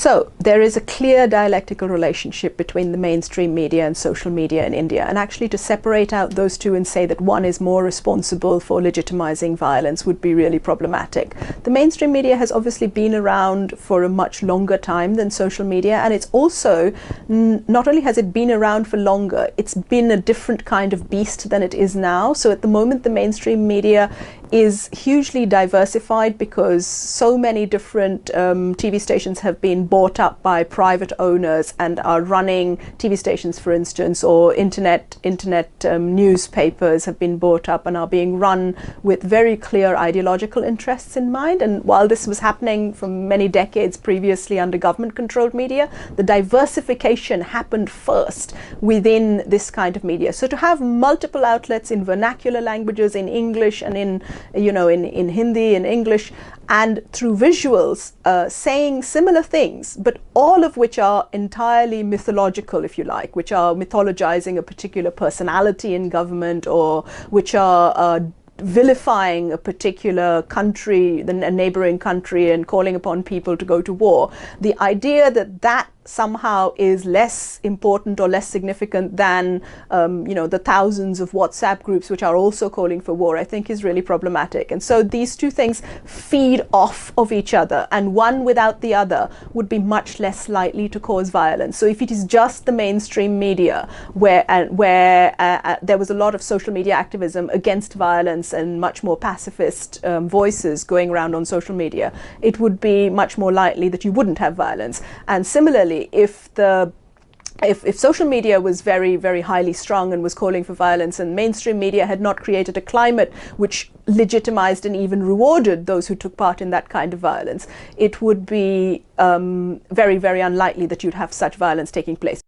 So there is a clear dialectical relationship between the mainstream media and social media in India, and actually to separate out those two and say that one is more responsible for legitimizing violence would be really problematic. The mainstream media has obviously been around for a much longer time than social media, and it's also, not only has it been around for longer, it's been a different kind of beast than it is now. So at the moment the mainstream media is hugely diversified because so many different TV stations have been bought up by private owners and are running TV stations, for instance, or internet newspapers have been bought up and are being run with very clear ideological interests in mind. And while this was happening for many decades previously under government-controlled media, the diversification happened first within this kind of media. So to have multiple outlets in vernacular languages, in English and in Hindi, in English, and through visuals saying similar things, but all of which are entirely mythological, if you like, which are mythologizing a particular personality in government, or which are vilifying a particular country, a neighboring country, and calling upon people to go to war. The idea that that somehow is less important or less significant than the thousands of WhatsApp groups which are also calling for war, I think is really problematic. And so these two things feed off of each other, and one without the other would be much less likely to cause violence. So if it is just the mainstream media where there was a lot of social media activism against violence and much more pacifist voices going around on social media, it would be much more likely that you wouldn't have violence. And similarly, if social media was very, very highly strung and was calling for violence, and mainstream media had not created a climate which legitimized and even rewarded those who took part in that kind of violence, it would be very, very unlikely that you'd have such violence taking place.